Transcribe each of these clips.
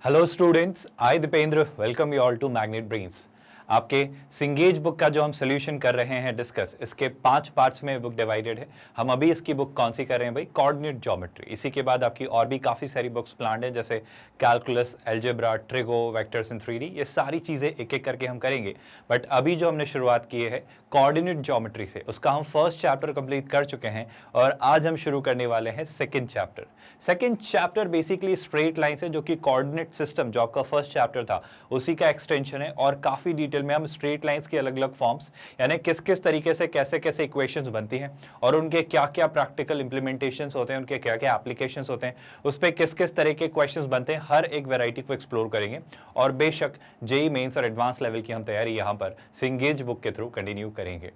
Hello students, I Dipendra welcome you all to magnet brains. आपके Cengage book का जो हम सोल्यूशन कर रहे हैं डिस्कस, इसके 5 पार्ट्स में बुक डिवाइडेड है। हम अभी इसकी बुक कौन सी कर रहे हैं भाई? Coordinate geometry. इसी के बाद आपकी और भी काफ़ी सारी बुक्स प्लान्ड है, जैसे calculus, algebra, trigo, vectors in 3D। ये सारी चीज़ें एक एक करके हम करेंगे। बट अभी जो हमने शुरुआत की है कोऑर्डिनेट ज्योमेट्री से, उसका हम फर्स्ट चैप्टर कंप्लीट कर चुके हैं और आज हम शुरू करने वाले हैं second chapter. Second chapter basically straight line से, जो कि कोऑर्डिनेट सिस्टम जो आपका फर्स्ट चैप्टर था उसी का एक्सटेंशन है। और काफ़ी डिटेल में हम स्ट्रेट लाइंस की अलग अलग फॉर्म्स, यानी किस किस तरीके से कैसे कैसे इक्वेशंस बनती हैं और उनके क्या क्या प्रैक्टिकल इंप्लीमेंटेशंस होते हैं, उनके क्या क्या एप्लीकेशंस होते हैं, उस पर किस किस तरह के क्वेश्चंस बनते हैं, हर एक वैरायटी को एक्सप्लोर करेंगे। और बेशक जेईई मेंस और एडवांस लेवल की हम तैयारी यहाँ पर सिंगेज बुक के थ्रू कंटिन्यू करेंगे।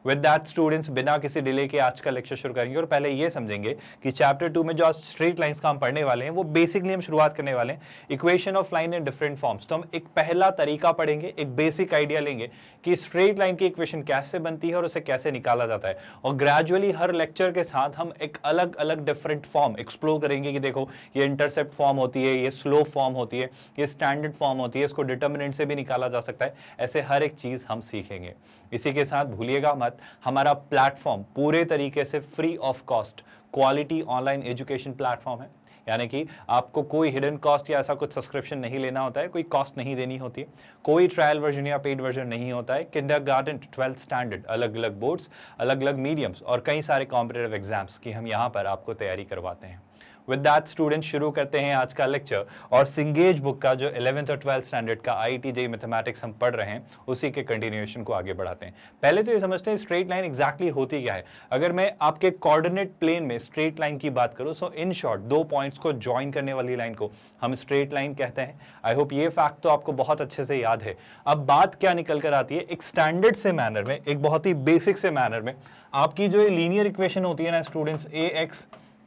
विद दैट स्टूडेंट्स, बिना किसी डिले के आज का लेक्चर शुरू करेंगे। और पहले ये समझेंगे कि चैप्टर 2 में जो आज स्ट्रेट लाइंस का हम पढ़ने वाले हैं, वो बेसिकली हम शुरुआत करने वाले हैं equation of line in different forms. तो हम एक पहला तरीका पढ़ेंगे, एक बेसिक आइडिया लेंगे कि स्ट्रेट लाइन की इक्वेशन कैसे बनती है और उसे कैसे निकाला जाता है। और ग्रेजुअली हर लेक्चर के साथ हम एक अलग अलग डिफरेंट फॉर्म एक्सप्लोर करेंगे कि देखो ये इंटरसेप्ट फॉर्म होती है, ये स्लोप फॉर्म होती है, ये स्टैंडर्ड फॉर्म होती है, इसको डिटर्मिनेंट से भी निकाला जा सकता है। ऐसे हर एक चीज हम सीखेंगे। इसी के साथ भूलिएगा मत, हमारा प्लेटफॉर्म पूरे तरीके से free of cost quality online education platform है। यानी कि आपको कोई हिडन कॉस्ट या ऐसा कुछ सब्सक्रिप्शन नहीं लेना होता है, कोई कॉस्ट नहीं देनी होती है, कोई ट्रायल वर्जन या पेड वर्जन नहीं होता है। किंडरगार्टन, 12th स्टैंडर्ड, अलग अलग बोर्ड्स, अलग अलग मीडियम्स और कई सारे कॉम्पिटिटिव एग्जाम्स की हम यहाँ पर आपको तैयारी करवाते हैं। विद दैट स्टूडेंट्स, शुरू करते हैं आज का लेक्चर। और सिंगेज बुक का जो 11th और 12th स्टैंडर्ड का आईआईटी जेईई मैथमेटिक्स हम पढ़ रहे हैं, उसी के कंटिन्यूएशन को आगे बढ़ाते हैं। पहले तो ये समझते हैं स्ट्रेट लाइन एग्जैक्टली होती क्या है। अगर मैं आपके कोऑर्डिनेट प्लेन में स्ट्रेट लाइन की बात करूं, सो इन शॉर्ट दो पॉइंट्स को ज्वाइन करने वाली लाइन को हम स्ट्रेट लाइन कहते हैं। आई होप ये फैक्ट तो आपको बहुत अच्छे से याद है। अब बात क्या निकल कर आती है, एक स्टैंडर्ड से मैनर में, एक बहुत ही बेसिक से मैनर में, आपकी जो लीनियर इक्वेशन होती है ना students, ax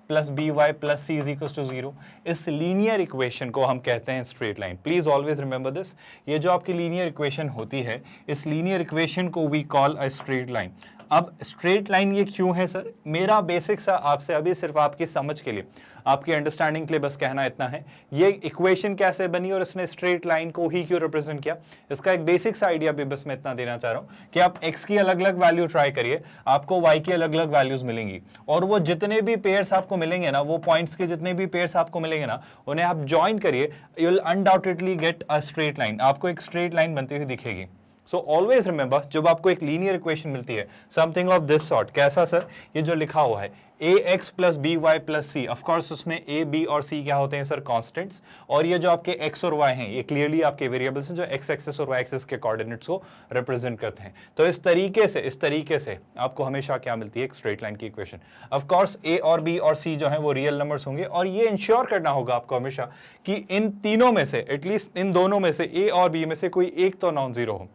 plus b y plus c is equal to 0, इस लीनियर इक्वेशन को हम कहते हैं straight line. Please always remember this. ये जो आपकी लीनियर इक्वेशन होती है, इस लीनियर इक्वेशन को we call a straight line. अब स्ट्रेट लाइन ये क्यों है सर? मेरा बेसिक सा आपसे अभी सिर्फ आपकी समझ के लिए, आपकी अंडरस्टैंडिंग के लिए बस कहना इतना है, ये इक्वेशन कैसे बनी और इसने स्ट्रेट लाइन को ही क्यों रिप्रेजेंट किया, इसका एक बेसिक सा आइडिया भी बस मैं इतना देना चाह रहा हूं कि आप x की अलग अलग वैल्यू ट्राई करिए, आपको y की अलग अलग वैल्यूज मिलेंगी। और वो जितने भी पेयर्स आपको मिलेंगे ना, वो पॉइंट्स के जितने भी पेयर्स आपको मिलेंगे ना, उन्हें आप ज्वाइन करिए, you will undoubtedly get a straight line. आपको एक स्ट्रेट लाइन बनती हुई दिखेगी। सो ऑलवेज रिमेंबर, जब आपको एक लीनियर इक्वेशन मिलती है समथिंग ऑफ दिस सॉर्ट, कैसा सर? ये जो लिखा हुआ है ax plus b y plus c, of course उसमें a, b और c क्या होते हैं सर? कॉन्स्टेंट्स। और ये जो आपके x और y हैं, ये क्लियरली आपके वेरिएबल्स हैं जो x एक्सिस और y एक्सिस के कोऑर्डिनेट्स को रिप्रेजेंट करते हैं। तो इस तरीके से आपको हमेशा क्या मिलती है? एक स्ट्रेट लाइन की इक्वेशन। ऑफकोर्स a और b और c जो है वो रियल नंबर्स होंगे, और ये इंश्योर करना होगा आपको हमेशा कि इन तीनों में से, एटलीस्ट इन दोनों में से, a और b में से कोई एक तो नॉन जीरो हो।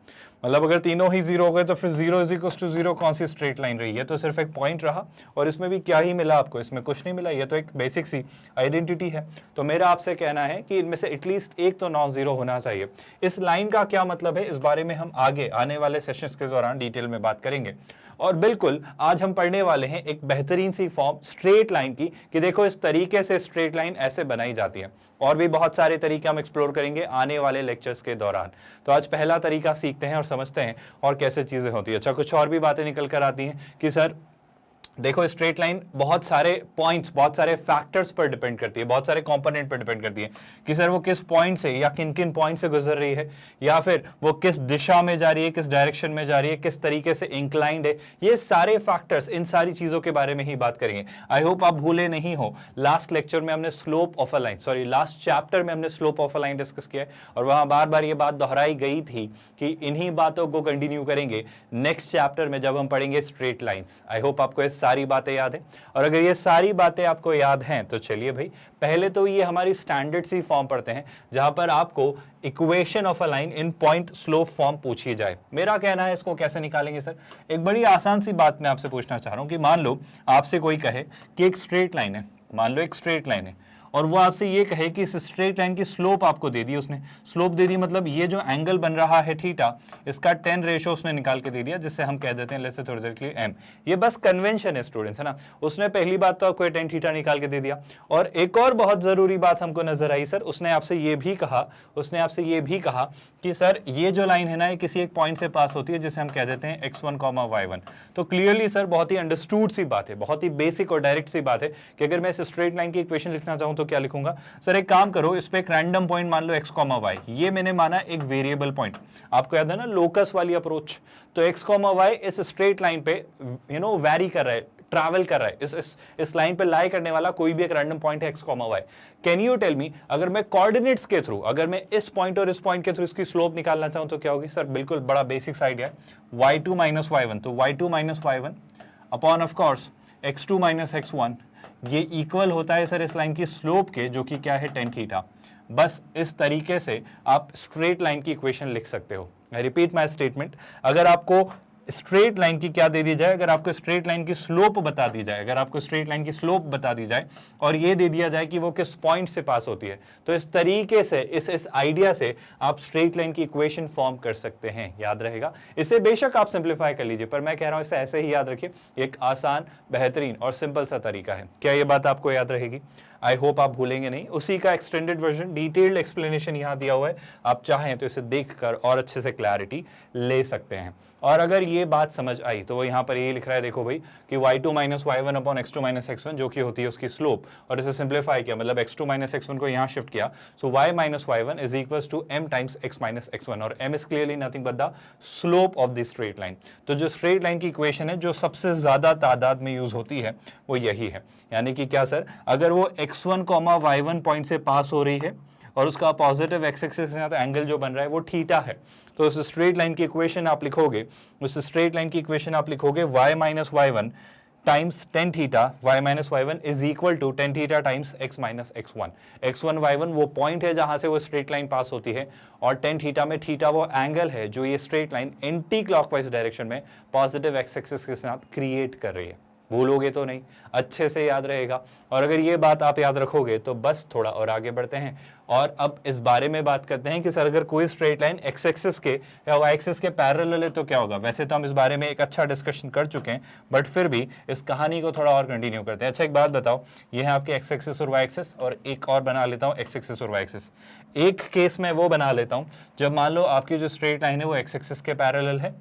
मतलब अगर तीनों ही जीरो हो गए तो फिर 0 इज इक्वल टू 0 कौन सी स्ट्रेट लाइन रही है? तो सिर्फ एक पॉइंट रहा, और इसमें भी क्या ही मिला आपको? इसमें कुछ नहीं मिला। ये तो एक बेसिक सी आइडेंटिटी है। तो मेरा आपसे कहना है कि इनमें से एटलीस्ट एक तो नॉन जीरो होना चाहिए। इस लाइन का क्या मतलब है, इस बारे में हम आगे आने वाले सेशंस के दौरान डिटेल में बात करेंगे। और बिल्कुल आज हम पढ़ने वाले हैं एक बेहतरीन सी फॉर्म स्ट्रेट लाइन की, कि देखो इस तरीके से स्ट्रेट लाइन ऐसे बनाई जाती है। और भी बहुत सारे तरीके हम एक्सप्लोर करेंगे आने वाले लेक्चर्स के दौरान। तो आज पहला तरीका सीखते हैं और समझते हैं और कैसे चीजें होती है। अच्छा, कुछ और भी बातें निकल कर आती हैं कि सर देखो स्ट्रेट लाइन बहुत सारे पॉइंट्स, बहुत सारे फैक्टर्स पर डिपेंड करती है, बहुत सारे कंपोनेंट पर डिपेंड करती है कि सर वो किस पॉइंट से या किन किन पॉइंट से गुजर रही है, या फिर वो किस दिशा में जा रही है, किस डायरेक्शन में जा रही है, किस तरीके से इंक्लाइंड है। ये सारे फैक्टर्स, इन सारी चीजों के बारे में ही बात करेंगे। आई होप आप भूले नहीं हो, लास्ट लेक्चर में हमने slope of a line, sorry last chapter में हमने slope of a line discuss किया है, और वहां बार बार ये बात दोहराई गई थी कि इन्हीं बातों को कंटिन्यू करेंगे नेक्स्ट चैप्टर में जब हम पढ़ेंगे स्ट्रेट लाइंस। आई होप आपको ये सारी बातें याद है। और अगर ये सारी बातें आपको याद हैं तो चलिए भाई, पहले तो ये हमारी स्टैंडर्ड सी फॉर्म पढ़ते हैं, जहां पर आपको equation of a line in point slope form पूछी जाए। मेरा कहना है इसको कैसे निकालेंगे सर? एक बड़ी आसान सी बात मैं आपसे पूछना चाह रहा हूं कि मान लो आपसे कोई कहे कि एक स्ट्रेट लाइन है, मान लो एक स्ट्रेट लाइन है, और वो आपसे ये कहे कि इस स्ट्रेट लाइन की स्लोप आपको दे दी उसने, स्लोप दे दी मतलब ये जो एंगल बन रहा है थीटा, इसका 10 रेशो उसने निकाल के दे दिया, जिससे हम कह देते हैं लेट्स से थोड़ी देर के लिए एम। ये बस कन्वेंशन है स्टूडेंट्स, है ना। उसने पहली बात तो आपको tan थीटा निकाल के दे दिया। और एक और बहुत जरूरी बात हमको नजर आई सर, उसने आपसे ये भी कहा कि सर ये जो लाइन है ना, ये किसी एक पॉइंट से पास होती है जिसे हम कह देते हैं x1, y1। तो क्लियरली सर बहुत ही अंडरस्टूड सी बात है, बहुत ही बेसिक और डायरेक्ट सी बात है कि अगर मैं इस स्ट्रेट लाइन की इक्वेशन लिखना चाहूं तो क्या लिखूंगा सर। एक काम करो, इस पे एक रैंडम पॉइंट मान लो x, y, ये मैंने माना एक वेरिएबल पॉइंट। आपको याद है ना लोकस वाली अप्रोच, तो x, y इस स्ट्रेट लाइन पे वैरी कर रहा है, ट्रैवल कर रहा है, इस लाइन पे लाई करने वाला कोई भी एक रैंडम पॉइंट है x, y। Can you tell me, अगर मैं कोऑर्डिनेट्स के थ्रू, अगर मैं इस पॉइंट और इस पॉइंट के थ्रू इसकी स्लोप निकालना चाहूं तो क्या होगी सर। बिल्कुल बड़ा बेसिक आइडिया है, y2 - y1, तो y2 - y1 upon of course x2 - x1, ये इक्वल होता है सर इस लाइन की स्लोप के, जो कि क्या है tan थीटा। बस इस तरीके से आप स्ट्रेट लाइन की इक्वेशन लिख सकते हो। आई रिपीट माय स्टेटमेंट, अगर आपको स्ट्रेट लाइन की क्या दे दी जाए, अगर आपको स्ट्रेट लाइन की स्लोप बता दी जाए, अगर आपको स्ट्रेट लाइन की स्लोप बता दी जाए और ये दे दिया जाए कि वो किस पॉइंट से पास होती है, तो इस तरीके से इस आइडिया से आप स्ट्रेट लाइन की इक्वेशन फॉर्म कर सकते हैं। याद रहेगा, इसे बेशक आप सिंप्लीफाई कर लीजिए, पर मैं कह रहा हूं इसे ऐसे ही याद रखिए, एक आसान, बेहतरीन और सिंपल सा तरीका है। क्या ये बात आपको याद रहेगी? आई होप आप भूलेंगे नहीं। उसी का एक्सटेंडेड वर्जन, डिटेल्ड एक्सप्लेनेशन यहां दिया हुआ है, आप चाहें तो इसे देखकर और अच्छे से क्लैरिटी ले सकते हैं। और अगर ये बात समझ आई तो वो यहाँ पर ये लिख रहा है, देखो भाई कि y2 - y1 upon x2 - x1, जो कि होती है उसकी स्लोप, और इसे सिंप्लीफाई किया मतलब x2 - x1 को यहाँ शिफ्ट किया, so y - y1 is equals to m times x - x1, और m is clearly nothing but the slope of the straight line. तो जो स्ट्रेट लाइन की इक्वेशन है जो सबसे ज्यादा तादाद में यूज होती है वो यही है। यानी कि क्या सर, अगर वो x1, y1 पॉइंट से पास हो रही है और उसका पॉजिटिव एक्स एक्सिस के साथ एंगल जो बन रहा है वो थीटा है, तो उस स्ट्रेट लाइन की इक्वेशन आप लिखोगे, y - y1 times tan theta, y - y1 is equal to tan theta times x - x1। x1, y1 वो पॉइंट है जहां से वो स्ट्रेट लाइन पास होती है, और tan थीटा में थीटा वो एंगल है जो ये straight line anti clockwise direction में पॉजिटिव एक्स एक्सिस के साथ क्रिएट कर रही है। भूलोगे तो नहीं, अच्छे से याद रहेगा। और अगर ये बात आप याद रखोगे तो बस थोड़ा और आगे बढ़ते हैं, और अब इस बारे में बात करते हैं कि सर अगर कोई स्ट्रेट लाइन एक्स एक्सिस के या वाई एक्सिस के पैरेलल है तो क्या होगा। वैसे तो हम इस बारे में एक अच्छा डिस्कशन कर चुके हैं, बट फिर भी इस कहानी को थोड़ा और कंटिन्यू करते हैं। अच्छा, एक बात बताओ, ये है आपके एक्स एक्सिस और वाई एक्सिस, और एक और बना लेता हूँ एक्स एक्सिस और वाई एक्सिस। एक केस में वो बना लेता हूँ जब मान लो आपकी जो स्ट्रेट लाइन है वो एक्स एक्सिस के पैरेलल है,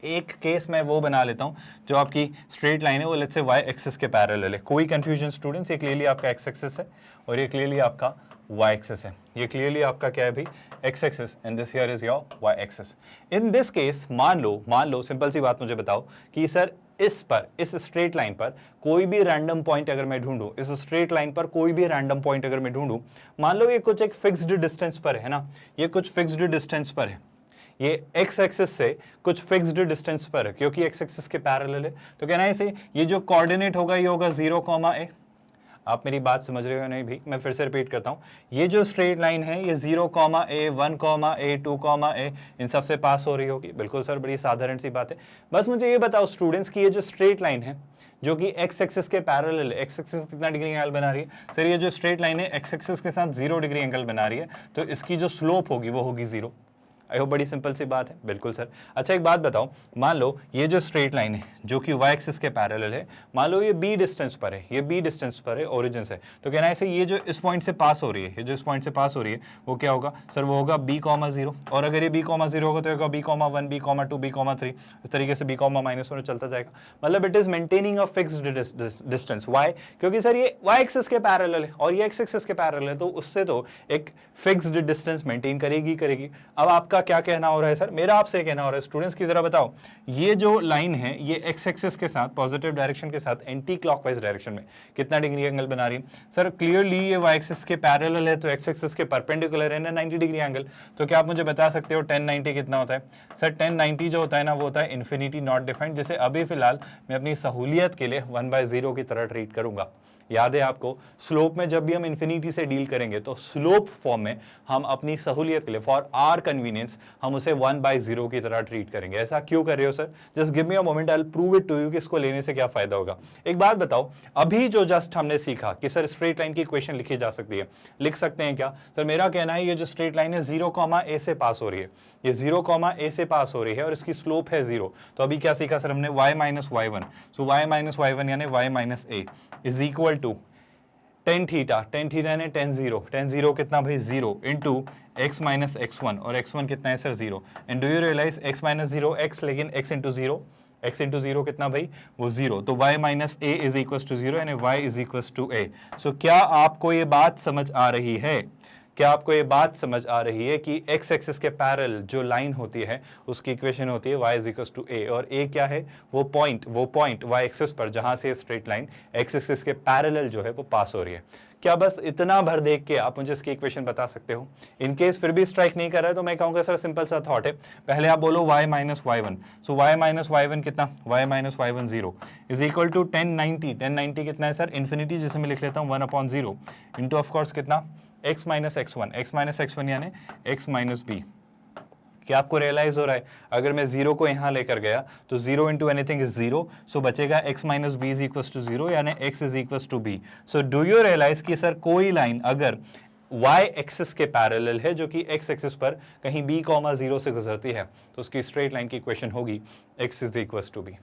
एक केस मैं वो बना लेता हूं जो आपकी स्ट्रेट लाइन है वो लेट्स से वाई एक्सिस के पैरेलल है। कोई कंफ्यूजन स्टूडेंट्स, ये क्लियरली आपका एक्स एक्सिस है और ये क्लियरली आपका वाई एक्सिस है। ये क्लियरली आपका क्या है भाई, x axis, and this here is your y axis. In this case मान लो सिंपल सी बात मुझे बताओ कि सर इस स्ट्रेट लाइन पर कोई भी रैंडम पॉइंट अगर मैं ढूंढूं, इस स्ट्रेट लाइन पर कोई भी रैंडम पॉइंट अगर मैं ढूंढूं, मान लो ये कुछ एक फिक्स्ड डिस्टेंस पर है ना, ये कुछ फिक्स्ड डिस्टेंस पर है, ये एक्स एक्सिस से कुछ फिक्स्ड डिस्टेंस पर है क्योंकि एक्स एक्सिस के पैरेलल है, तो कहना है इसे ये जो कोऑर्डिनेट होगा ये होगा 0, a। आप मेरी बात समझ रहे हो नहीं भी, मैं फिर से रिपीट करता हूं, ये जो स्ट्रेट लाइन है ये 0, a, 1, a, 2, a इन सब से पास हो रही होगी। बिल्कुल सर, बड़ी साधारण सी बात है। बस मुझे ये बताओ स्टूडेंट्स कि ये जो स्ट्रेट लाइन है जो कि एक्स एक्सिस के पैरेलल है, एक्स एक्सिस कितना डिग्री एंगल बना रही है सर, ये जो स्ट्रेट लाइन है एक्स एक्सिस के साथ 0 डिग्री एंगल बना रही है, तो इसकी जो स्लोप होगी वो होगी 0। आई होप बड़ी सिंपल सी बात है। बिल्कुल सर। अच्छा, एक बात बताओ, मान लो ये जो स्ट्रेट लाइन है जो कि वाई एक्सिस के पैरेलल है, मान लो ये b डिस्टेंस पर है, ये b डिस्टेंस पर है ओरिजिन से, तो कहना है इसे ये जो इस पॉइंट से पास हो रही है, ये जो इस पॉइंट से पास हो रही है वो क्या होगा सर, वो होगा b, 0, और अगर ये b, 0 होगा तो होगा b, 1, b, 2, b, 3, इस तरीके से b, -1 चलता जाएगा। मतलब it is maintaining a fixed distance. Why? क्योंकि सर ये वाई एक्सिस के पैरेलल है और ये एक्स एक्सिस के पैरेलल है, तो उससे तो एक फिक्स्ड डिस्टेंस मेंटेन करेगी। अब आपका क्या कहना हो रहा है सर, मेरा आपसे कहना हो रहा है स्टूडेंट्स की जरा बताओ, ये जो लाइन है ये एक्स एक्सिस के साथ पॉजिटिव डायरेक्शन के साथ एंटी क्लॉकवाइज डायरेक्शन में कितना डिग्री एंगल बना रही है सर। क्लियरली ये वाई एक्सिस के पैरेलल है तो एक्स एक्सिस के परपेंडिकुलर है ना 90 डिग्री एंगल। तो क्या आप मुझे बता सकते हो tan 90 कितना होता है सर? tan 90 जो होता है ना वो होता है इन्फिनिटी नॉट डिफाइंड, जिसे अभी फिलहाल मैं अपनी सहूलियत के लिए 1/0 की तरह ट्रीट करूंगा। याद है आपको, स्लोप में जब भी हम इन्फिनिटी से डील करेंगे तो स्लोप फॉर्म में हम अपनी सहूलियत के लिए, फॉर आर कन्वीनियंस, हम उसे 1/0 की तरह ट्रीट करेंगे। ऐसा क्यों कर रहे हो sir? Just give me a moment, I will prove it to you कि इसको लेने से क्या फायदा होगा। एक बात बताओ, अभी जो जस्ट हमने सीखा कि सर स्ट्रेट लाइन की इक्वेशन लिखी जा सकती है, लिख सकते हैं क्या? सर मेरा कहना है ये जो स्ट्रेट लाइन है 0, a से पास हो रही है, ये 0, a से पास हो रही है और इसकी स्लोप है 0। तो अभी क्या सीखा सर हमने? y minus y1, so y minus y1 यानी y minus a is equal to tan theta यानी टेन जीरो कितना भाई? 0 इंटू x माइनस x1, और x1 कितना है sir? 0। And do you realize x minus 0 x, लेकिन x into 0, x into 0 कितना भाई? वो 0। तो y minus a is equal to 0 यानी y is equal to a। So क्या आपको ये बात समझ आ रही है? क्या आपको ये बात समझ आ रही है कि x एक्सिस के पैरेलल जो लाइन होती है उसकी इक्वेशन होती है y is equal to a, और a क्या है? वो पॉइंट y एक्सिस पर जहां से स्ट्रेट लाइन x एक्सिस के पैरेलल जो है वो पास हो रही है। क्या बस इतना भर देख के आप मुझे इसकी इक्वेशन बता सकते हो? इन केस फिर भी स्ट्राइक नहीं कर रहा है तो मैं कहूंगा सर सिंपल सा थॉट है, पहले आप बोलो y minus y1, so y minus y1 कितना? y minus y1 0 is equal to 1090 कितना है सर? इन्फिनिटी, जिसे मैं लिख लेता हूँ 1/0 इंटू ऑफकोर्स कितना? x माइनस x1 यानी x माइनस b। क्या आपको रियलाइज हो रहा है? अगर मैं 0 को यहां लेकर गया तो 0 इंटू एनीथिंग इज 0, सो बचेगा x minus b is equal to 0 यानी x is equal to b। So do you realize कि सर कोई लाइन अगर y एक्सिस के पैरेलल है जो कि x एक्सिस पर कहीं b, 0 से गुजरती है तो उसकी स्ट्रेट लाइन की इक्वेशन होगी x is equal to b।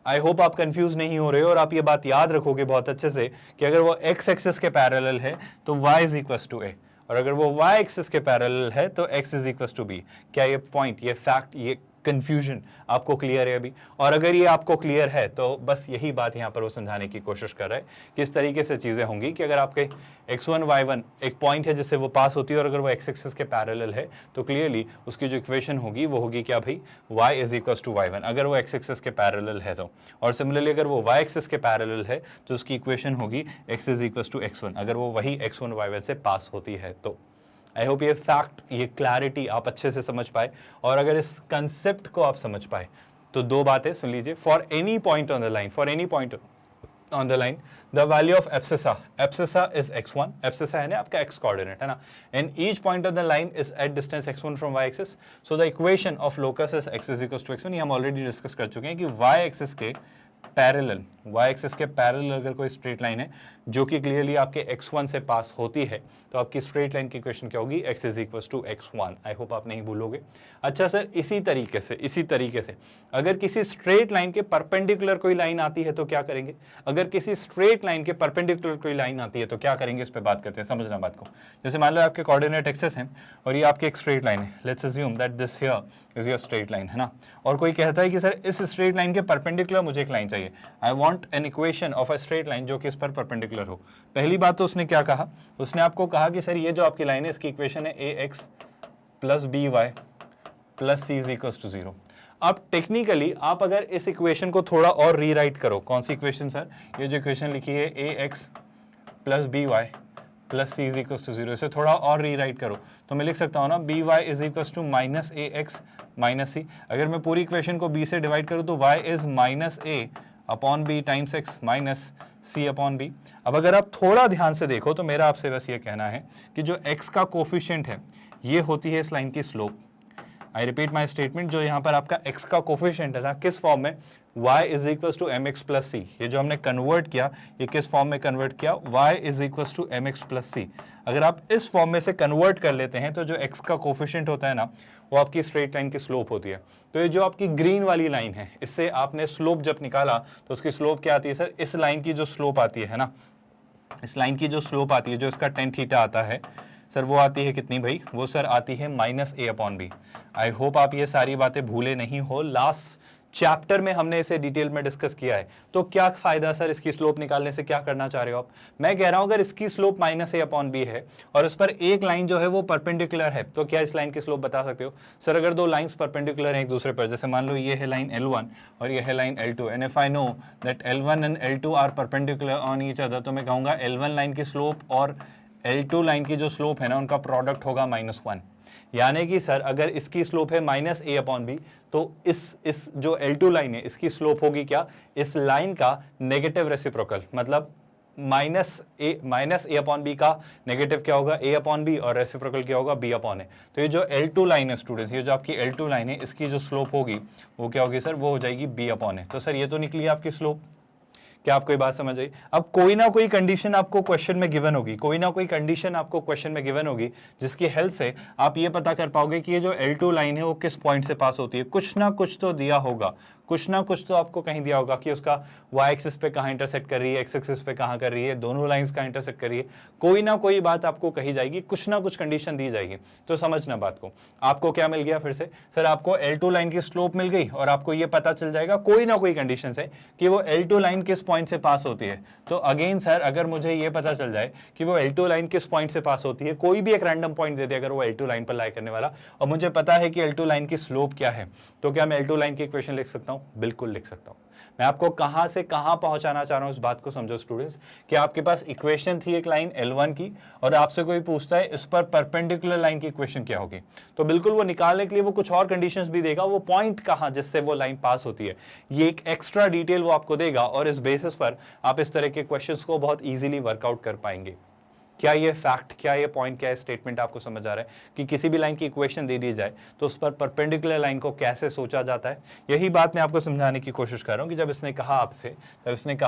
I hope आप कंफ्यूज नहीं हो रहे हो और आप ये बात याद रखोगे बहुत अच्छे से कि अगर वो x एक्सिस के पैरेलल है तो y is equal to a, और अगर वो y एक्सिस के पैरेलल है तो x is equal to b। क्या ये पॉइंट, ये फैक्ट, ये कंफ्यूजन आपको क्लियर है अभी? और अगर ये आपको क्लियर है तो बस यही बात यहाँ पर वो समझाने की कोशिश कर रहा है कि इस तरीके से चीजें होंगी कि अगर आपके x1 y1 एक पॉइंट है जिससे वो पास होती है और अगर वो x एक्सिस के पैरेलल है तो क्लियरली उसकी जो इक्वेशन होगी वो होगी क्या भाई? y is equal to y1, अगर वो x एक्सिस के पैरेलल है तो। और सिमिलरली अगर वो y एक्सिस के पैरेलल है तो उसकी इक्वेशन होगी x is equal to x1, अगर वो वही x1 y1 से पास होती है तो। आई होप ये फैक्ट, ये क्लैरिटी आप अच्छे से समझ पाए, और अगर इस कंसेप्ट को आप समझ पाए तो दो बातें सुन लीजिए। For any point on the line, the value of abscissa is x1, abscissa है ना आपका x कोऑर्डिनेट है ना, and each point of the line is at distance x1 from y axis, so the equation of locus is x is equal to x1। ये हम already discuss कर चुके हैं कि y एक्सिस के पैरेलल अगर कोई स्ट्रेट लाइन है जो कि क्लियरली आपके x1 से पास होती है तो आपकी स्ट्रेट लाइन की इक्वेशन क्या होगी? x is equal to x1। I hope आप नहीं भूलोगे। अच्छा सर, इसी तरीके से अगर किसी स्ट्रेट लाइन के परपेंडिकुलर कोई लाइन आती है तो क्या करेंगे? अगर किसी स्ट्रेट लाइन के परपेंडिकुलर कोई लाइन आती है तो क्या करेंगे? इस पे बात करते हैं, समझना बात को। जैसे मान लो आपके कोऑर्डिनेट एक्सिस है और ये आपकी एक स्ट्रेट लाइन है, let's assume that this here is your straight line, है ना, और कोई कहता है कि सर इस स्ट्रेट लाइन के परपेंडिकुलर मुझे एक लाइन चाहिए, I want an equation of a straight line जो कि इस पर परपेंडिकुलर हो। पहली बात तो उसने क्या कहा? उसने आपको कहा कि सर ये जो आपकी लाइन है इसकी इक्वेशन है ax plus b y plus c is equal to 0। अब टेक्निकली आप अगर इस इक्वेशन को थोड़ा और रीराइट करो, कौन सी इक्वेशन सर? ये जो इक्वेशन लिखी है ax plus b y plus c is equal to 0, इसे थोड़ा और रीराइट करो तो मैं लिख सकता हूँ ना b y is equal to minus a x minus c. अगर मैं पूरी इक्वेशन को b से डिवाइड करूँ तो y is minus a upon b times x minus c upon b. अब अगर आप थोड़ा ध्यान से देखो तो मेरा आपसे बस ये कहना है कि जो x का कोफिशिएंट है ये होती है इस लाइन की slope. I repeat my statement, जो यहाँ पर आपका x का कोफिशिएंट है ना, किस फॉर्म में? y is equal to m x plus c. ये जो हमने कन्वर्ट किया ये किस फॉर्म में कन्वर्ट किया? y is equal to m x plus c. अगर आप इस फॉर्म में से कन्वर्ट कर लेते हैं तो जो x का कोफिशिएंट होता है ना वो आपकी स्ट्रेट लाइन की स्लोप होती है। तो ये जो आपकी ग्रीन वाली लाइन है इससे आपने स्लोप जब निकाला तो उसकी स्लोप क्या आती है सर? इस लाइन की जो स्लोप आती है ना, इस लाइन की जो स्लोप आती है, जो इसका टेन थीटा आता है सर, वो आती है कितनी भाई? वो सर आती है minus a upon b. I hope आप ये सारी बातें भूले नहीं हो, लास्ट चैप्टर में हमने इसे डिटेल में डिस्कस किया है। तो क्या फायदा सर इसकी स्लोप निकालने से? क्या करना चाह रहे हो आप? मैं कह रहा हूं अगर इसकी slope minus a upon B है और उस पर एक लाइन जो है वो परपेंडिकुलर है तो क्या इस लाइन की स्लोप बता सकते हो? सर अगर दो लाइंस परपेंडिकुलर हैं एक दूसरे पर, जैसे मान लो ये है लाइन L1 और ये है line L2, and if I know that L1 and L2 are perpendicular on each other, तो मैं कहूंगा L1 लाइन की स्लोप और L2 लाइन की जो स्लोप है ना उनका प्रोडक्ट होगा -1। यानी कि सर अगर इसकी स्लोप है माइनस ए अपॉन बी तो इस जो L2 लाइन है इसकी स्लोप होगी क्या? इस लाइन का नेगेटिव रेसिप्रोकल, मतलब माइनस ए अपॉन बी का नेगेटिव क्या होगा, ए अपॉन बी, और रेसिप्रोकल क्या होगा, बी अपॉन ए। तो ये जो L2 लाइन है स्टूडेंट्स, ये जो आपकी L2 लाइन है, इसकी जो स्लोप होगी वो क्या होगी सर, वो हो जाएगी बी अपॉन ए। तो सर ये तो निकली आपकी स्लोप। क्या आपको ये बात समझ आई? अब कोई ना कोई कंडीशन आपको क्वेश्चन में गिवन होगी, कोई ना कोई कंडीशन आपको क्वेश्चन में गिवन होगी, जिसकी हेल्प से आप ये पता कर पाओगे कि ये जो L2 लाइन है वो किस पॉइंट से पास होती है। कुछ ना कुछ तो दिया होगा, कुछ ना कुछ तो आपको कहीं दिया होगा कि उसका y एक्सिस पे कहाँ इंटरसेक्ट कर रही है, x एक्सिस पे कहाँ कर रही है, दोनों लाइंस कहाँ इंटरसेक्ट कर रही है। कोई ना कोई बात आपको कही जाएगी, कुछ ना कुछ कंडीशन दी जाएगी। तो समझना बात को। आपको क्या मिल गया फिर से सर, आपको L2 लाइन की स्लोप मिल गई और आपको ये पता चल जाएगा कोई ना कोई कंडीशन से कि वो L2 लाइन किस पॉइंट से पास होती है। तो अगेन सर, अगर मुझे ये पता चल जाए कि वो L2 लाइन किस पॉइंट से पास होती है, कोई भी एक रैंडम पॉइंट दे दे अगर वो L2 लाइन पर लाई करने वाला, और मुझे पता है कि L2 लाइन की स्लोप क्या है, तो क्या मैं L2 लाइन की इक्वेशन लिख सकता हूं? बिल्कुल लिख सकता हूं। मैं आपको कहां से कहां पहुंचाना चाह रहा हूं, इस बात को समझो स्टूडेंट्स, कि आपके पास इक्वेशन थी एक लाइन L1 की, और आपसे कोई पूछता है इस पर परपेंडिकुलर लाइन की इक्वेशन क्या होगी, तो बिल्कुल वो निकालने के लिए वो कुछ और कंडीशंस भी देगा, वो पॉइंट कहां जिससे वो लाइन पास होती है, ये एक एक्स्ट्रा डिटेल वो आपको देगा, और इस बेसिस पर आप इस तरह के क्वेश्चंस को बहुत इजीली वर्कआउट कर पाएंगे। क्या ये फैक्ट, क्या ये पॉइंट, क्या ये स्टेटमेंट आपको समझ आ रहा है कि किसी भी लाइन की इक्वेशन दे दी जाए तो उस पर परपेंडिकुलर लाइन को कैसे सोचा जाता है? यही बात मैं आपको समझाने की कोशिश कर रहा हूं कि जब इसने कहा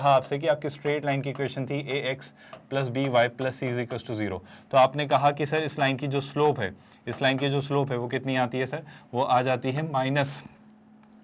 आपसे कि आपकी स्ट्रेट लाइन की इक्वेशन थी ax plus b y plus c is equals to 0, तो आपने कहा कि सर इस लाइन की जो स्लोप है, वो कितनी आती है सर, वो आ जाती है minus,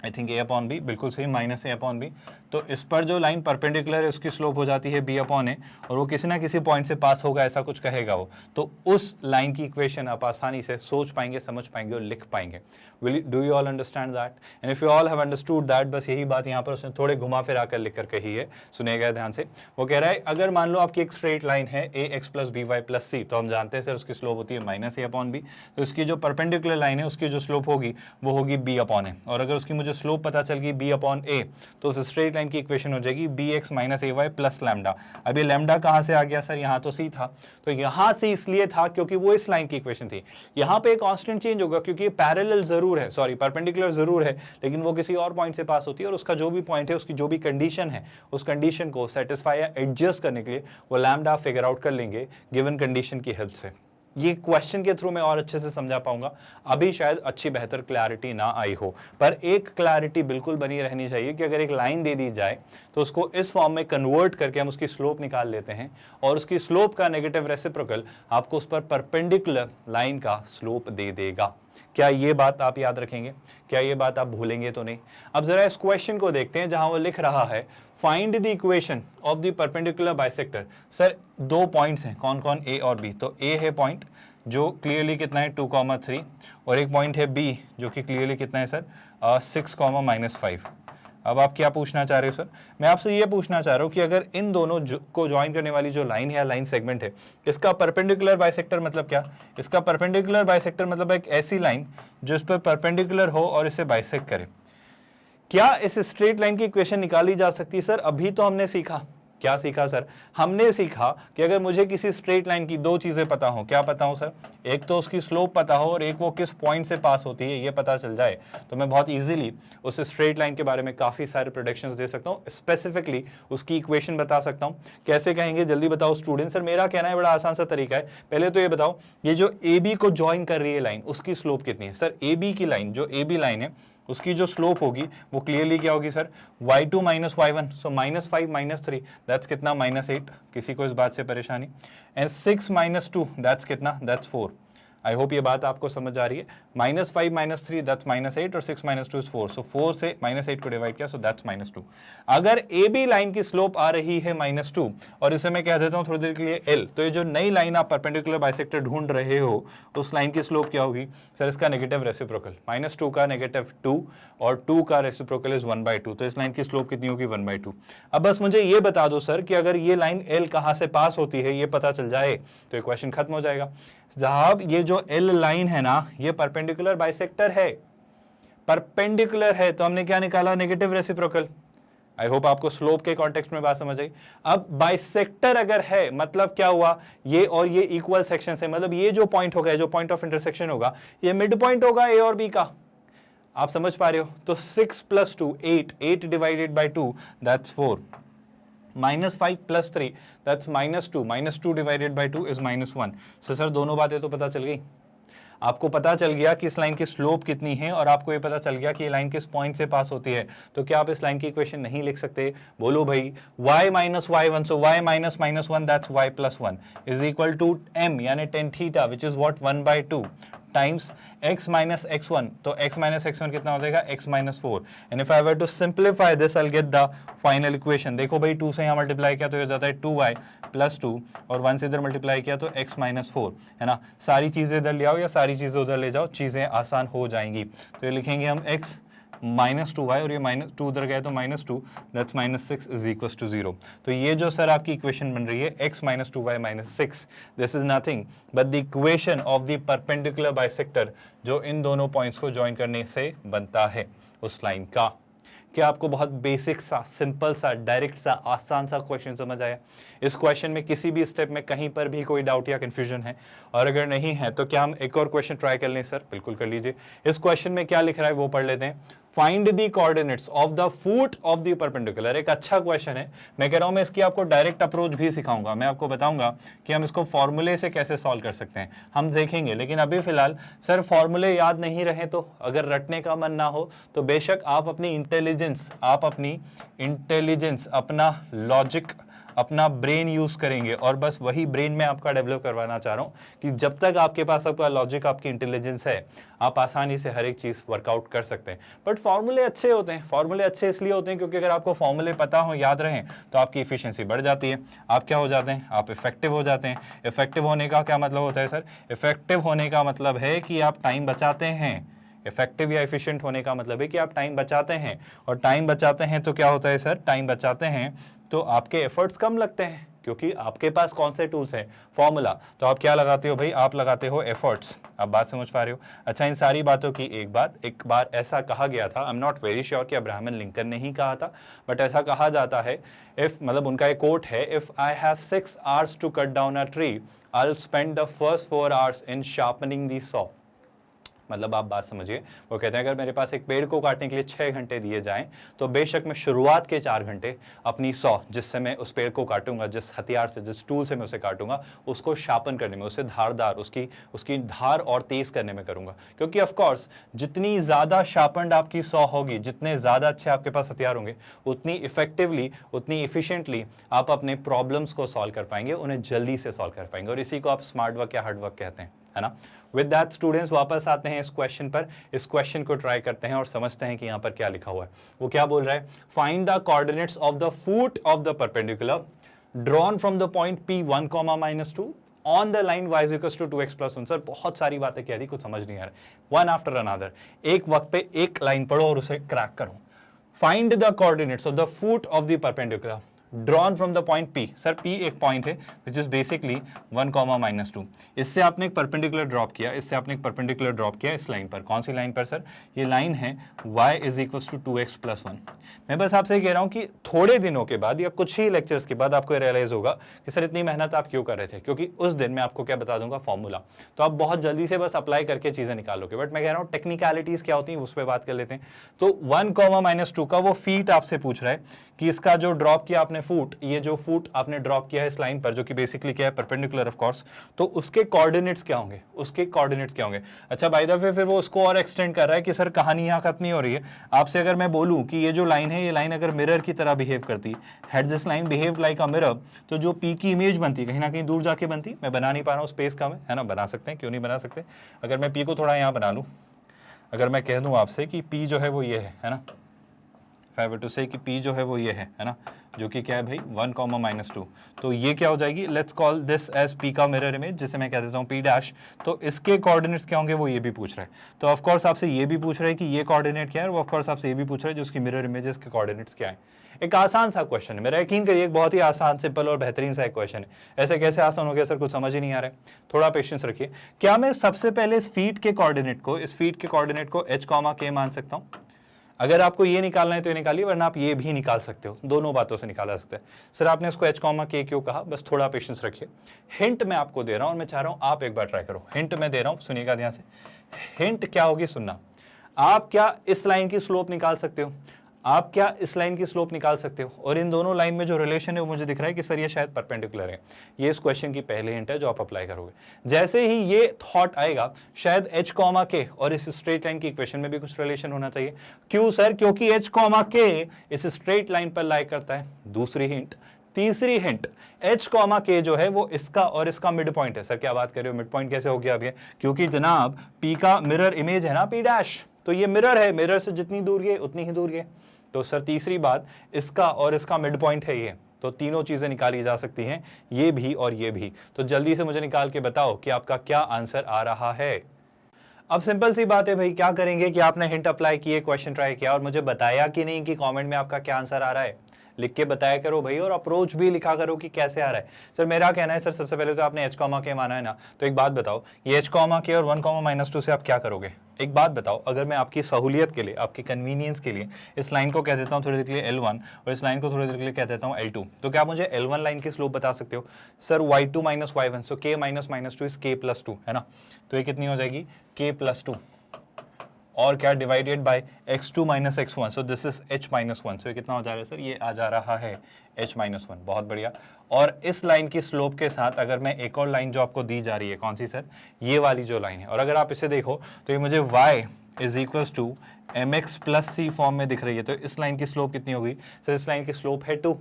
I think a upon b, बिल्कुल सही, माइनस ए अपॉन बी। तो इस पर जो लाइन परपेंडिकुलर है उसकी स्लोप हो जाती है बी अपॉन ए, और वो किसी ना किसी पॉइंट से पास होगा, ऐसा कुछ कहेगा वो, तो उस लाइन की इक्वेशन आप आसानी से सोच पाएंगे, समझ पाएंगे और लिख पाएंगे। Do you all understand that? And if you all have understood that, बस यही बात यहाँ पर उसने थोड़े घुमा फिरा कर लिख कर कही है, सुनिएगा ध्यान से। वो कह रहा है अगर मान लो आपकी एक स्ट्रेट लाइन है a x plus b y plus c, तो हम जानते हैं सर उसकी स्लोप होती है माइनस ए अपॉन बी, तो इसकी जो परपेंडिकुलर लाइन है उसकी जो स्लोप होगी वो होगी बी अपॉन ए, और अगर उसकी मुझे स्लोप पता चल गई बी अपॉन ए, तो उस स्ट्रेट लाइन की इक्वेशन हो जाएगी बी एक्स माइनस ए वाई प्लस लैम्डा। अब ये लैम्डा कहाँ से आ गया सर, यहाँ तो सी था, तो यहाँ से इसलिए था क्योंकि वो इस लाइन की इक्वेशन थी। यहाँ पे कांस्टेंट चेंज होगा क्योंकि ये पैरेलल जरूर है, सॉरी परपेंडिकुलर जरूर है, लेकिन वो किसी और पॉइंट से पास होती है, और उसका जो भी पॉइंट है, उसकी जो भी कंडीशन है, उस कंडीशन को सेटिस्फाई या एडजस्ट करने के लिए वो लैम्डा फिगर आउट कर लेंगे गिवन कंडीशन की हेल्प से। ये क्वेश्चन के थ्रू मैं और अच्छे से समझा पाऊंगा। अभी शायद अच्छी बेहतर क्लैरिटी ना आई हो, पर एक क्लैरिटी बिल्कुल बनी रहनी चाहिए कि अगर एक लाइन दे दी जाए तो उसको इस फॉर्म में कन्वर्ट करके हम उसकी स्लोप निकाल लेते हैं, और उसकी स्लोप का नेगेटिव रेसिप्रोकल आपको उस पर परपेंडिकुलर लाइन का स्लोप दे देगा। क्या ये बात आप याद रखेंगे? क्या ये बात आप भूलेंगे तो नहीं? अब जरा इस क्वेश्चन को देखते हैं जहां वो लिख रहा है find the equation of the perpendicular bisector. Sir दो पॉइंट्स हैं, कौन कौन, ए और बी। तो ए है पॉइंट जो क्लियरली कितना है 2,3, और एक पॉइंट है बी जो कि क्लियरली कितना है सर 6,-5। अब आप क्या पूछना चाह रहे हो सर? मैं आपसे ये पूछना चाह रहा हूँ कि अगर इन दोनों को ज्वाइन करने वाली जो लाइन है या लाइन सेगमेंट है, इसका परपेंडिकुलर बाइसेक्टर मतलब क्या? इसका परपेंडिकुलर बाइसेक्टर मतलब एक ऐसी लाइन जो इस पर परपेंडिकुलर हो और इसे बाइसेक्ट करे। क्या इस स्ट्रेट लाइन की इक्वेशन निकाली जा सकती है सर? अभी तो हमने सीखा, क्या सीखा सर? हमने सीखा कि अगर मुझे किसी स्ट्रेट लाइन की दो चीजें पता हो, क्या पता हो सर? एक तो उसकी स्लोप पता हो और एक वो किस पॉइंट से पास होती है ये पता चल जाए, तो मैं बहुत इजीली उस स्ट्रेट लाइन के बारे में काफी सारे प्रेडिक्शंस दे सकता हूँ, स्पेसिफिकली उसकी इक्वेशन बता सकता हूँ। कैसे कहेंगे जल्दी बताओ स्टूडेंट? सर मेरा कहना है बड़ा आसान सा तरीका है। पहले तो ये बताओ, ये जो ए बी को ज्वाइन कर रही है लाइन, उसकी स्लोप कितनी है? सर ए बी की लाइन, जो ए बी लाइन है उसकी जो स्लोप होगी वो क्लियरली क्या होगी sir? y2 minus y1, so -5 - 3 that's कितना? -8। किसी को इस बात से परेशानी? एंड 6 - 2 दैट्स कितना? दैट्स 4। आई होप ये बात आपको समझ आ रही है। -5 - 3 दैट्स -8 और 6 - 2 इज 4, सो 4 से -8 को डिवाइड किया, सो दैट्स -2। अगर ए बी लाइन की स्लोप आ रही है -2, और इसे मैं कह देता हूं थोड़ी देर के लिए L, तो ये जो नई लाइन आप परपेंडिकुलर बाइसेक्टर ढूंढ रहे हो उस लाइन की स्लोप क्या होगी सर? इसका नेगेटिव रेसिप्रोकल, -2 का -2 और 2 का रेसिप्रोकल इज 1/2, तो इस लाइन की स्लोप कितनी होगी? 1/2। अब बस मुझे ये बता दो सर कि अगर ये लाइन L कहां से पास होती है ये पता चल जाए तो ये क्वेश्चन खत्म हो जाएगा। साहब ये जो L लाइन है ना, ये परपेंडिकुलर बाइसेक्टर है, परपेंडिकुलर है, तो हमने क्या निकाला? Negative reciprocal. आई होप आपको स्लोप के कॉन्टेक्स्ट में बात समझ आई। अब बाइसेक्टर अगर है मतलब क्या हुआ? ये और ये इक्वल सेक्शन है, मतलब ये जो पॉइंट होगा, जो पॉइंट ऑफ इंटरसेक्शन होगा, ये मिड पॉइंट होगा ए और बी का। आप समझ पा रहे हो? तो 6 + 2 8, 8 divided by 2 that's 4। -5 + 3 that's -2, -2 divided by 2 is -1। So sir दोनों बातें तो पता चल गई। आपको पता चल गया कि इस लाइन की स्लोप कितनी है और आपको ये पता चल गया कि ये लाइन किस पॉइंट से पास होती है। तो क्या आप इस लाइन की इक्वेशन नहीं लिख सकते? बोलो भाई, y - y1, so y - -1 that's y + 1 is equal to m यानी tan theta which is what 1/2 times x - x1, तो x - x1 कितना हो जाएगा? x - 4। And if I were to simplify this I will get the final equation. देखो भाई 2 से यहाँ multiply किया तो ये हो जाता है 2y + 2 और 1 से इधर मल्टीप्लाई किया तो x - 4, है ना। सारी चीजें इधर ले आओ या सारी चीजें उधर ले जाओ, चीजें आसान हो जाएंगी। तो ये लिखेंगे हम x -2y और ये -2 उधर गए तो -2 दैट्स -6 इज इक्वल टू 0। तो ये जो सर आपकी इक्वेशन बन रही है x - 2y - 6, this is nothing but the equation of the perpendicular bisector जो इन दोनों पॉइंट्स को ज्वाइन करने से बनता है उस लाइन का। क्या आपको बहुत बेसिक सा, सिंपल सा, डायरेक्ट सा, आसान सा क्वेश्चन समझ आया? इस क्वेश्चन में किसी भी स्टेप में कहीं पर भी कोई डाउट या कंफ्यूजन है? और अगर नहीं है तो क्या हम एक और क्वेश्चन ट्राई कर लें? सर बिल्कुल कर लीजिए। इस क्वेश्चन में क्या लिख रहा है वो पढ़ लेते हैं। Find the coordinates of the foot of the perpendicular. एक अच्छा क्वेश्चन है, मैं कह रहा हूं मैं इसकी आपको डायरेक्ट अप्रोच भी सिखाऊंगा। मैं आपको बताऊंगा कि हम इसको फॉर्मूले से कैसे सॉल्व कर सकते हैं, हम देखेंगे। लेकिन अभी फिलहाल सर फॉर्मूले याद नहीं रहे तो अगर रटने का मन ना हो तो बेशक आप अपनी इंटेलिजेंस, अपना लॉजिक, अपना ब्रेन यूज करेंगे और बस वही ब्रेन में आपका डेवलप करवाना चाह रहा हूं कि जब तक आपके पास आपका लॉजिक, आपकी इंटेलिजेंस है, आप आसानी से हर एक चीज वर्कआउट कर सकते हैं। बट फॉर्मूले अच्छे होते हैं। फॉर्मूले अच्छे इसलिए होते हैं क्योंकि अगर आपको फॉर्मूले पता हो, याद रहें, तो आपकी इफिशिएंसी बढ़ जाती है। आप क्या हो जाते हैं? आप इफेक्टिव हो जाते हैं। इफेक्टिव होने का क्या मतलब होता है सर? इफेक्टिव होने का मतलब है कि आप टाइम बचाते हैं। इफेक्टिव या एफिशिएंट होने का मतलब है कि आप टाइम बचाते हैं, और टाइम बचाते हैं तो क्या होता है सर? टाइम बचाते हैं तो आपके एफर्ट्स कम लगते हैं क्योंकि आपके पास कौन से टूल्स हैं? फॉर्मूला। तो आप क्या लगाते हो भाई? आप लगाते हो एफर्ट्स। आप बात समझ पा रहे हो? अच्छा, इन सारी बातों की एक बार ऐसा कहा गया था, I am not very sure कि अब्राहम लिंकन ने ही कहा था, बट ऐसा कहा जाता है, इफ मतलब उनका एक कोट है, if I have 6 hours to cut down a tree, I will spend the first 4 hours in sharpening the saw. मतलब आप बात समझिए, वो कहते हैं अगर मेरे पास एक पेड़ को काटने के लिए 6 घंटे दिए जाएं तो बेशक मैं शुरुआत के 4 घंटे अपनी सॉ, जिससे मैं उस पेड़ को काटूंगा, जिस हथियार से, जिस टूल से मैं उसे काटूंगा, उसको शार्पन करने में, उसे धारदार, उसकी धार और तेज करने में करूंगा। क्योंकि ऑफ कोर्स जितनी ज्यादा शार्पन्ड आपकी सॉ होगी, जितने ज्यादा अच्छे आपके पास हथियार होंगे, उतनी इफेक्टिवली, उतनी इफिशिएंटली आप अपने प्रॉब्लम्स को सॉल्व कर पाएंगे, उन्हें जल्दी से सॉल्व कर पाएंगे। और इसी को आप स्मार्ट वर्क या हार्ड वर्क कहते हैं, है ना। विद दैट स्टूडेंट्स, वापस आते हैं इस क्वेश्चन पर। इस क्वेश्चन को ट्राई करते हैं और समझते हैं कि यहाँ पर क्या लिखा हुआ है। वो क्या बोल रहा है? Find the coordinates of the foot of the perpendicular drawn from the point P1, -2 on the line y = 2x + 1। Sir बहुत सारी बातें कह दी, कुछ समझ नहीं आ रहा। वन आफ्टर अनदर, एक वक्त पे एक लाइन पढ़ो और उसे क्रैक करो। Find the coordinates of the foot of the perpendicular drawn from the point P। Sir P एक पॉइंट है विच इज बेसिकली 1, -2। इससे आपने एक परपेंडिकुलर ड्रॉप किया, इस लाइन पर। कौन सी लाइन पर सर? ये लाइन है y = 2x + 1। मैं बस आपसे ये कह रहा हूं कि थोड़े दिनों के बाद या कुछ ही लेक्चर्स के बाद आपको रियलाइज होगा कि सर इतनी मेहनत आप क्यों कर रहे थे, क्योंकि उस दिन मैं आपको क्या बता दूंगा? फॉर्मूला। तो आप बहुत जल्दी से बस अप्लाई करके चीजें निकालोगे। बट मैं कह रहा हूं टेक्निकलिटीज क्या होती है उस पर बात कर लेते हैं। तो 1, -2 का वो फीट आपसे पूछ रहा है कि इसका जो ड्रॉप किया आपने फुट, ये जो फुट आपने ड्रॉप किया है इस लाइन पर, जो कि बेसिकली क्या है? परपेंडिकुलर ऑफ कोर्स, तो उसके कोऑर्डिनेट्स क्या होंगे? अच्छा बाय द वे, फिर वो उसको और एक्सटेंड कर रहा है कि सर कहानी यहाँ खत्म नहीं हो रही है। आपसे अगर मैं बोलूं कि ये जो लाइन है, ये लाइन अगर मिरर की तरह बिहेव करती, had this line behaved like a mirror, तो जो पी की इमेज बनती कहीं ना कहीं दूर जाके बनती। मैं बना नहीं पा रहा हूँ, स्पेस कम है ना। बना सकते हैं, क्यों नहीं बना सकते? अगर मैं पी को थोड़ा यहाँ बना लूँ, अगर मैं कह दूं आपसे कि पी जो है वो ये है ना, टू से कि P जो है वो ये है ना, जो कि क्या है भाई? 1, -2। तो ये क्या हो जाएगी? Let's call this as P का मिरर इमेज, जिसे मैं कह देता हूँ P'। तो इसके कोऑर्डिनेट्स क्या होंगे वो ये भी पूछ रहा है। तो ऑफ कोर्स आपसे ये भी पूछ रहा है कि ये कोऑर्डिनेट क्या है, वो ऑफ कोर्स आपसे ये भी पूछ रहा है जो उसकी मिरर इमेज है, इसके कोऑर्डिनेट्स क्या है। एक आसान सा क्वेश्चन है, मेरा यकीन करिए, एक बहुत ही आसान, सिंपल और बेहतरीन सा एक क्वेश्चन है। ऐसे कैसे आसान हो गया सर? कुछ समझ ही नहीं आ रहा है। थोड़ा पेशेंस रखिए। क्या मैं सबसे पहले इस फीट के कोऑर्डिनेट को h, k मान सकता हूँ? अगर आपको ये निकालना है तो ये निकालिए, वरना आप ये भी निकाल सकते हो। दोनों बातों से निकाला सकते हैं। सर आपने इसको h, k क्यों कहा? बस थोड़ा पेशेंस रखिए। हिंट मैं आपको दे रहा हूं और मैं चाह रहा हूं आप एक बार ट्राई करो। हिंट मैं दे रहा हूं, सुनिएगा ध्यान से। हिंट क्या होगी सुनना। आप क्या इस लाइन की स्लोप निकाल सकते हो? आप क्या इस लाइन की स्लोप निकाल सकते हो, और इन दोनों लाइन में जो रिलेशन है वो मुझे दिख रहा है कि सर ये शायद परपेंडिकुलर है। ये इस क्वेश्चन की पहली हिंट है जो आप अप्लाई करोगे। जैसे ही ये थॉट आएगा शायद एच कॉमा के और इस स्ट्रेट लाइन की इक्वेशन में भी कुछ रिलेशन होना चाहिए। क्यों सर? क्योंकि एच कॉमा के इस स्ट्रेट लाइन पर लाई करता है। दूसरी हिंट। तीसरी हिंट, एच कॉमा के जो है वो इसका और इसका मिड पॉइंट है। सर क्या बात कर रहे हो, मिड पॉइंट कैसे हो गया अब ये? क्योंकि जनाब पी का मिरर इमेज है ना पी डैश, तो ये मिरर है, मिरर से जितनी दूर ये उतनी ही दूर ये। तो सर तीसरी बात, इसका और इसका मिड पॉइंट है ये, तो तीनों चीजें निकाली जा सकती हैं, ये भी और ये भी। तो जल्दी से मुझे निकाल के बताओ कि आपका क्या आंसर आ रहा है। अब सिंपल सी बात है भाई, क्या करेंगे कि आपने हिंट अप्लाई किए, क्वेश्चन ट्राई किया और मुझे बताया कि नहीं कि कमेंट में आपका क्या आंसर आ रहा है। लिख के बताया करो भाई, और अप्रोच भी लिखा करो कि कैसे आ रहा है। सर मेरा कहना है सर सबसे पहले तो आपने एच कॉमा के माना है ना, तो एक बात बताओ, ये एच कॉमा के और 1, -2 से आप क्या करोगे? एक बात बताओ, अगर मैं आपकी सहूलियत के लिए, आपकी कन्वीनियंस के लिए इस लाइन को कह देता हूँ थोड़ी देर के लिए L1 और इस लाइन को थोड़ी देर के लिए कह देता हूँ L2, तो क्या आप मुझे L1 लाइन की स्लोप बता सकते हो? Sir y2 - y1, so k - -2 is k + 2 है ना, तो ये कितनी हो जाएगी? k + 2 और क्या divided by x2 - x1, so this is h - 1, सो ये कितना हो जा रहा है सर? ये आ जा रहा है h - 1। बहुत बढ़िया। और इस लाइन की स्लोप के साथ अगर मैं एक और लाइन जो आपको दी जा रही है, कौन सी सर? ये वाली जो लाइन है, और अगर आप इसे देखो तो ये मुझे y = mx + c फॉर्म में दिख रही है, तो इस लाइन की स्लोप कितनी होगी सर? इस लाइन की स्लोप है 2,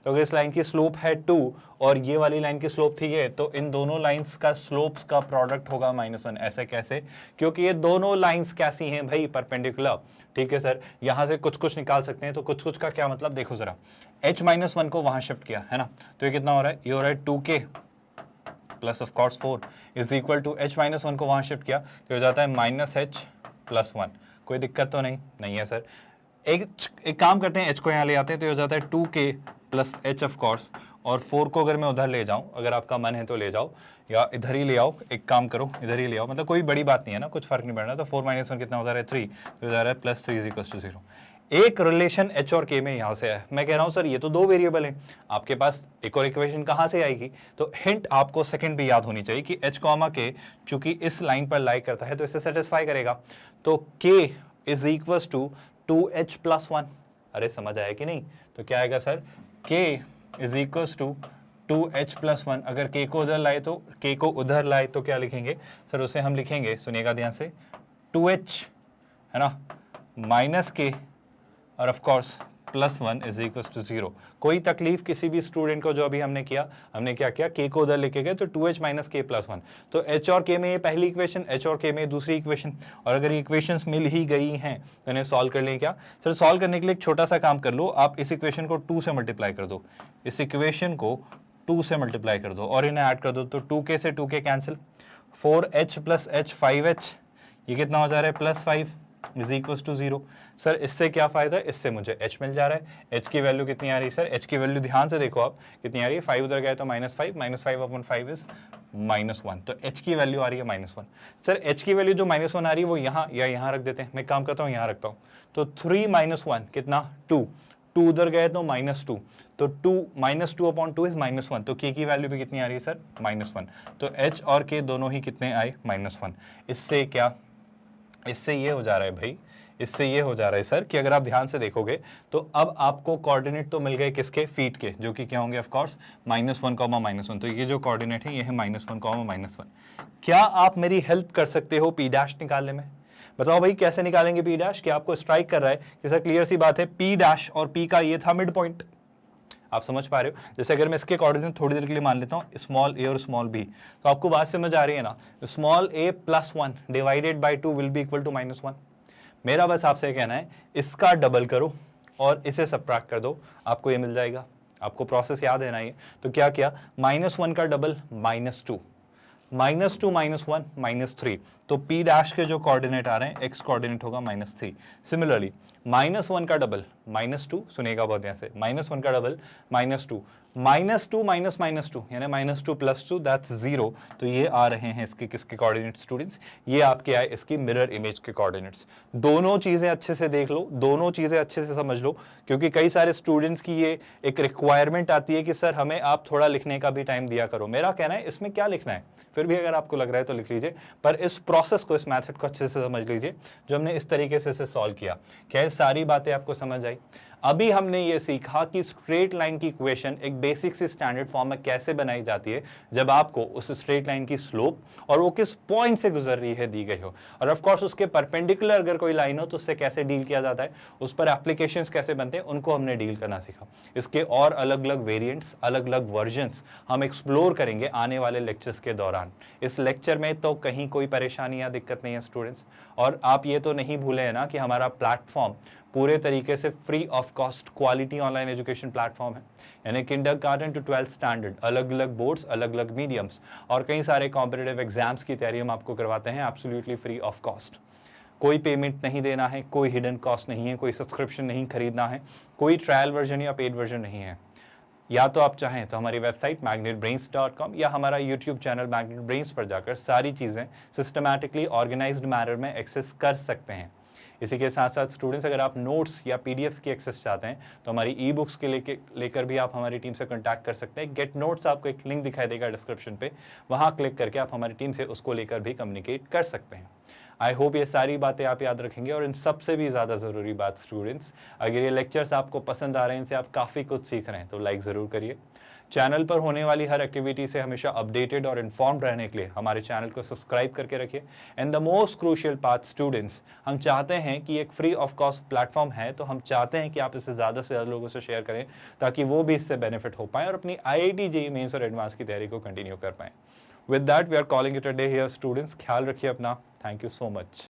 तो अगर इस लाइन की स्लोप है 2 और ये वाली लाइन की स्लोप थी ये, तो इन दोनों लाइंस का स्लोप्स का प्रोडक्ट होगा -1। ऐसे कैसे? क्योंकि ये दोनों लाइंस कैसी हैं भाई? परपेंडिकुलर। ठीक है सर, यहां से कुछ कुछ निकाल सकते हैं, तो कुछ कुछ का क्या मतलब देखो जरा, h - 1 को वहां शिफ्ट किया है ना, तो ये कितना हो रहा है? ये हो रहा है 2k plus of course 4 is equal to h - 1 को वहां शिफ्ट किया तो हो जाता है -h + 1। कोई दिक्कत तो नहीं है सर। एक काम करते हैं, h को यहाँ ले आते हैं, तो ये हो जाता है 2k + h ऑफ कोर्स, और 4 को अगर मैं उधर ले जाऊं, अगर आपका मन है तो ले जाओ, या इधर ही ले आओ, एक काम करो इधर ही ले आओ, मतलब कोई बड़ी बात नहीं है ना, कुछ फर्क नहीं पड़ना। तो 4 - 1 कितना हो जा रहा है? 3, तो हो जा रहा है +3 = 0। एक रिलेशन h और k में यहां से है। मैं कह रहा हूं सर ये तो दो वेरिएबल हैं, आपके पास एक और इक्वेशन कहां से आएगी? तो हिंट आपको सेकंड भी याद होनी चाहिए कि h, k चूंकि इस लाइन पर लाई करता है तो इसे सेटिस्फाई करेगा, तो k = 2h + 1। अरे समझ आया कि नहीं? तो क्या आएगा सर? k = 2h + 1। अगर k को उधर लाए तो k को उधर लाए तो क्या लिखेंगे सर? उसे हम लिखेंगे, सुनिएगा ध्यान से, 2h है ना -k और ऑफ कोर्स +1 = 0। कोई तकलीफ किसी भी स्टूडेंट को जो अभी हमने क्या किया, k को उधर लेके गए तो 2h - k + 1। तो h और k में ये पहली इक्वेशन, h और k में दूसरी इक्वेशन, और अगर ये इक्वेशंस मिल ही गई हैं तो इन्हें सॉल्व कर लें। क्या सर? सॉल्व करने के लिए एक छोटा सा काम कर लो, आप इस इक्वेशन को 2 से मल्टीप्लाई कर दो, इस इक्वेशन को 2 से मल्टीप्लाई कर दो और इन्हें ऐड कर दो, तो 2k से 2k cancel, 4h + h 5h, ये कितना हो जा रहा है? +5 = 0। सर इससे क्या फायदा है? इससे मुझे h मिल जा रहा है। h की वैल्यू कितनी आ रही है सर? h की वैल्यू ध्यान से देखो आप कितनी आ रही है, 5 उधर गए तो -5, -5/5 इज -1, तो h की वैल्यू आ रही है -1। सर h की वैल्यू जो -1 आ रही है वो यहाँ या यहाँ रख देते हैं, मैं काम करता हूँ यहाँ रखता हूँ, तो 3 - 1 कितना? 2 उधर गए तो -2, तो 2 इज -1, तो k की वैल्यू भी कितनी आ रही है सर? -1। तो h और k दोनों ही कितने आए? -1। इससे क्या, इससे ये हो जा रहा है भाई, इससे ये हो जा रहा है सर कि अगर आप ध्यान से देखोगे तो अब आपको कोऑर्डिनेट तो मिल गए किसके? फीट के, जो कि क्या होंगे? Of course -1, -1। तो ये जो कोऑर्डिनेट है ये है -1, -1। क्या आप मेरी हेल्प कर सकते हो P' निकालने में? बताओ भाई कैसे निकालेंगे P'? कि आपको स्ट्राइक कर रहा है कि सर क्लियर सी बात है, P' और P का ये था मिड पॉइंट, आप समझ पा रहे हो? जैसे अगर मैं इसके कोऑर्डिनेट थोड़ी देर के लिए मान लेता हूँ स्मॉल a और स्मॉल b, तो आपको बात समझ आ रही है ना? Small a + 1 divided by 2 will be equal to -1। मेरा बस आपसे कहना है इसका डबल करो और इसे सबट्रैक्ट कर दो, आपको ये मिल जाएगा। आपको प्रोसेस याद है ना ये? तो क्या किया? -1 का डबल -2, -2 -1 -3, तो P' के जो कोऑर्डिनेट आ रहे हैं x कोऑर्डिनेट होगा -3। सिमिलरली -1 का डबल -2, सुनेगा बहुत ध्यान से, -1 का डबल -2, -2 -2 यानी -2 + 2 दैट्स 0। तो ये आ रहे हैं इसके किसके कोऑर्डिनेट स्टूडेंट्स, ये आपके आए इसकी मिरर इमेज के कोऑर्डिनेट्स। दोनों चीजें अच्छे से देख लो, दोनों चीजें अच्छे से समझ लो, क्योंकि कई सारे स्टूडेंट्स की ये एक रिक्वायरमेंट आती है कि सर हमें आप थोड़ा लिखने का भी टाइम दिया करो। मेरा कहना है इसमें क्या लिखना है, फिर भी अगर आपको लग रहा है तो लिख लीजिए, पर इस प्रोसेस को, इस मैथड को अच्छे से समझ लीजिए जो हमने इस तरीके से सॉल्व किया। क्या ये सारी बातें आपको समझ आई? अभी हमने ये सीखा कि स्ट्रेट लाइन की इक्वेशन एक बेसिक सी स्टैंडर्ड फॉर्म में कैसे बनाई जाती है जब आपको उस स्ट्रेट लाइन की स्लोप और वो किस पॉइंट से गुजर रही है दी गई हो, और ऑफ कोर्स उसके परपेंडिकुलर अगर कोई लाइन हो तो उससे कैसे डील किया जाता है, उस पर एप्लीकेशंस कैसे बनते हैं, उनको हमने डील करना सीखा। इसके और अलग अलग वेरिएंट्स, अलग अलग वर्जन्स हम एक्सप्लोर करेंगे आने वाले लेक्चर्स के दौरान। इस लेक्चर में तो कहीं कोई परेशानी या दिक्कत नहीं है स्टूडेंट्स, और आप ये तो नहीं भूले हैं ना कि हमारा प्लेटफॉर्म पूरे तरीके से free of cost quality online education platform है, यानी किंडरगार्टन टू 12th स्टैंडर्ड, अलग अलग बोर्ड्स, अलग अलग मीडियम्स और कई सारे कॉम्पिटिटिव एग्जाम्स की तैयारी हम आपको करवाते हैं एब्सोल्युटली फ्री ऑफ कॉस्ट। कोई पेमेंट नहीं देना है, कोई हिडन कॉस्ट नहीं है, कोई सब्सक्रिप्शन नहीं खरीदना है, कोई ट्रायल वर्जन या पेड वर्जन नहीं है। या तो आप चाहें तो हमारी वेबसाइट magnetbrains.com या हमारा यूट्यूब चैनल मैग्नेट ब्रेन्स पर जाकर सारी चीज़ें सिस्टमैटिकली ऑर्गेनाइज्ड मैनर में एक्सेस कर सकते हैं। इसी के साथ साथ स्टूडेंट्स, अगर आप नोट्स या पीडीएफ्स की एक्सेस चाहते हैं तो हमारी ई बुक्स के लेकर भी आप हमारी टीम से कांटेक्ट कर सकते हैं। गेट नोट्स आपको एक लिंक दिखाई देगा डिस्क्रिप्शन पे, वहाँ क्लिक करके आप हमारी टीम से उसको लेकर भी कम्युनिकेट कर सकते हैं। आई होप ये सारी बातें आप याद रखेंगे, और इन सबसे भी ज़्यादा ज़रूरी बात स्टूडेंट्स, अगर ये लेक्चर्स आपको पसंद आ रहे हैं, इनसे आप काफ़ी कुछ सीख रहे हैं, तो लाइक ज़रूर करिए। चैनल पर होने वाली हर एक्टिविटी से हमेशा अपडेटेड और इन्फॉर्म्ड रहने के लिए हमारे चैनल को सब्सक्राइब करके रखिए। And the most crucial part students, हम चाहते हैं कि एक फ्री ऑफ कॉस्ट प्लेटफॉर्म है, तो हम चाहते हैं कि आप इसे ज़्यादा से ज़्यादा लोगों से शेयर करें ताकि वो भी इससे बेनिफिट हो पाएँ और अपनी IIT JEE मेंस और एडवांस की तैयारी को कंटिन्यू कर पाएँ। With that we are calling it a day here students. ख्याल रखिए अपना। Thank you so much.